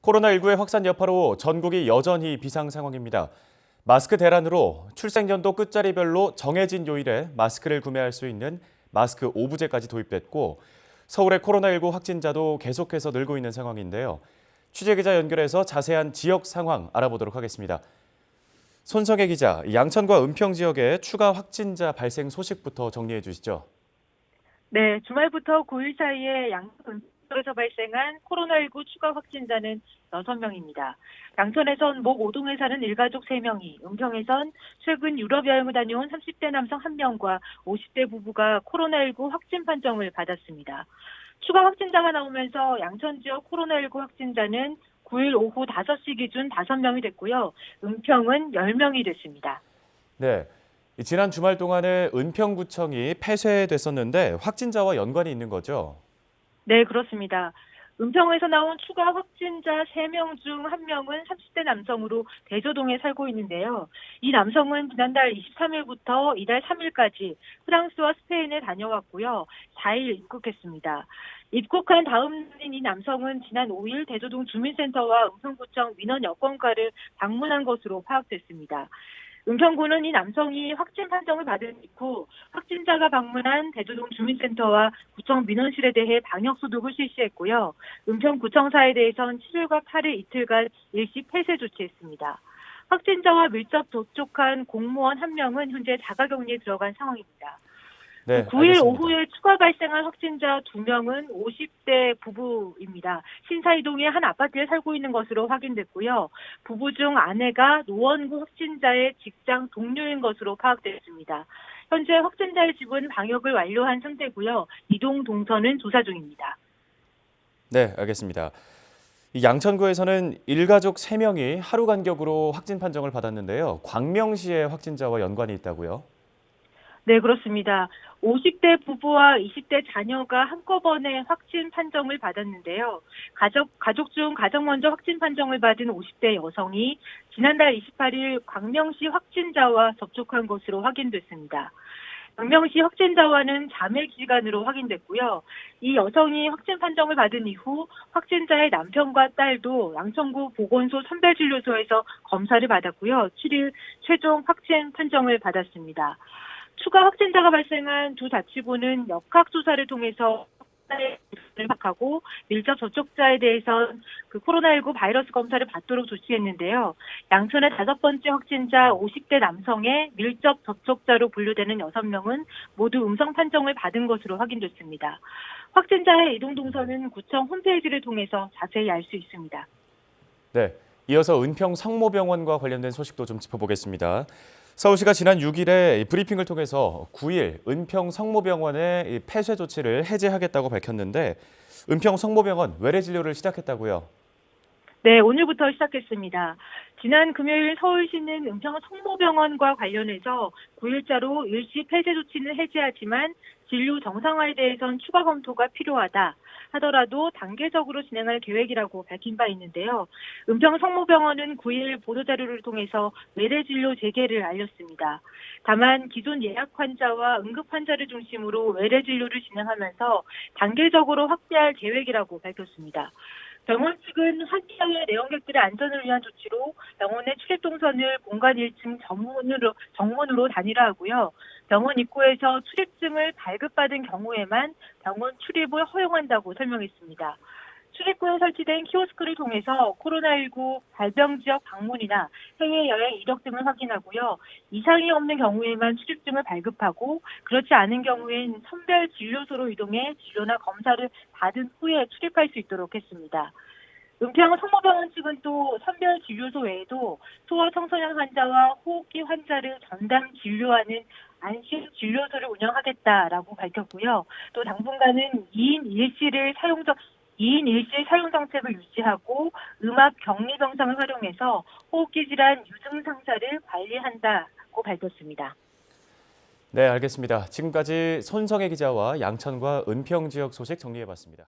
코로나19의 확산 여파로 전국이 여전히 비상 상황입니다. 마스크 대란으로 출생연도 끝자리별로 정해진 요일에 마스크를 구매할 수 있는 마스크 오부제까지 도입됐고 서울의 코로나19 확진자도 계속해서 늘고 있는 상황인데요. 취재기자 연결해서 자세한 지역 상황 알아보도록 하겠습니다. 손성혜 기자, 양천과 은평 지역의 추가 확진자 발생 소식부터 정리해 주시죠. 네, 주말부터 9일 사이에 양천에서 발생한 코로나19 추가 확진자는 6명입니다. 양천에선 목 오동에 사는 일가족 3명이, 은평에선 최근 유럽 여행을 다녀온 30대 남성 1명과 50대 부부가 코로나19 확진 판정을 받았습니다. 추가 확진자가 나오면서 양천 지역 코로나19 확진자는 9일 오후 5시 기준 5명이 됐고요. 은평은 10명이 됐습니다. 네, 지난 주말 동안에 은평구청이 폐쇄됐었는데 확진자와 연관이 있는 거죠? 네, 그렇습니다. 은평에서 나온 추가 확진자 3명 중 1명은 30대 남성으로 대저동에 살고 있는데요. 이 남성은 지난달 23일부터 이달 3일까지 프랑스와 스페인에 다녀왔고요. 4일 입국했습니다. 입국한 다음 날인 이 남성은 지난 5일 대저동 주민센터와 은평구청 민원 여건과를 방문한 것으로 파악됐습니다. 은평구는 이 남성이 확진 판정을 받은 이후 확진자가 방문한 대저동 주민센터와 구청 민원실에 대해 방역소독을 실시했고요. 은평구청사에 대해선 7일과 8일 이틀간 일시 폐쇄 조치했습니다. 확진자와 밀접 접촉한 공무원 1명은 현재 자가격리에 들어간 상황입니다. 네, 9일 알겠습니다. 오후에 추가 발생한 확진자 2명은 50대 부부입니다. 신사이동의 한 아파트에 살고 있는 것으로 확인됐고요. 부부 중 아내가 노원구 확진자의 직장 동료인 것으로 파악됐습니다. 현재 확진자의 집은 방역을 완료한 상태고요. 이동 동선은 조사 중입니다. 네, 알겠습니다. 이 양천구에서는 일가족 3명이 하루 간격으로 확진 판정을 받았는데요. 광명시의 확진자와 연관이 있다고요? 네, 그렇습니다. 50대 부부와 20대 자녀가 한꺼번에 확진 판정을 받았는데요. 가족 중 가장 먼저 확진 판정을 받은 50대 여성이 지난달 28일 광명시 확진자와 접촉한 것으로 확인됐습니다. 광명시 확진자와는 자매 기간으로 확인됐고요. 이 여성이 확진 판정을 받은 이후 확진자의 남편과 딸도 양천구 보건소 선별진료소에서 검사를 받았고요. 7일 최종 확진 판정을 받았습니다. 추가 확진자가 발생한 두 자치구는 역학조사를 통해서 확진자를 파악하고 밀접 접촉자에 대해선 코로나19 바이러스 검사를 받도록 조치했는데요. 양천의 5번째 확진자 50대 남성의 밀접 접촉자로 분류되는 6명은 모두 음성 판정을 받은 것으로 확인됐습니다. 확진자의 이동 동선은 구청 홈페이지를 통해서 자세히 알 수 있습니다. 네, 이어서 은평 성모병원과 관련된 소식도 좀 짚어보겠습니다. 서울시가 지난 6일에 브리핑을 통해서 9일 은평 성모병원의 폐쇄 조치를 해제하겠다고 밝혔는데 은평 성모병원 외래 진료를 시작했다고요? 네, 오늘부터 시작했습니다. 지난 금요일 서울시는 은평 성모병원과 관련해서 9일자로 일시 폐쇄 조치는 해제하지만 진료 정상화에 대해선 추가 검토가 필요하다 하더라도 단계적으로 진행할 계획이라고 밝힌 바 있는데요. 은평 성모병원은 9일 보도자료를 통해서 외래 진료 재개를 알렸습니다. 다만 기존 예약 환자와 응급 환자를 중심으로 외래 진료를 진행하면서 단계적으로 확대할 계획이라고 밝혔습니다. 병원 측은 환자와 내원객들의 안전을 위한 조치로 병원의 출입 동선을 공간 1층 정문으로 단일화하고요. 병원 입구에서 출입증을 발급받은 경우에만 병원 출입을 허용한다고 설명했습니다. 출입구에 설치된 키오스크를 통해서 코로나19 발병 지역 방문이나 해외여행 이력 등을 확인하고요. 이상이 없는 경우에만 출입증을 발급하고 그렇지 않은 경우엔 선별 진료소로 이동해 진료나 검사를 받은 후에 출입할 수 있도록 했습니다. 은평 성모병원 측은 또 선별 진료소 외에도 소아 청소년 환자와 호흡기 환자를 전담 진료하는 안심 진료소를 운영하겠다라고 밝혔고요. 또 당분간은 2인 1실 사용 정책을 유지하고 음압 격리 병상을 활용해서 호흡기 질환 유증 상사를 관리한다고 밝혔습니다. 네, 알겠습니다. 지금까지 손성혜 기자와 양천과 은평 지역 소식 정리해봤습니다.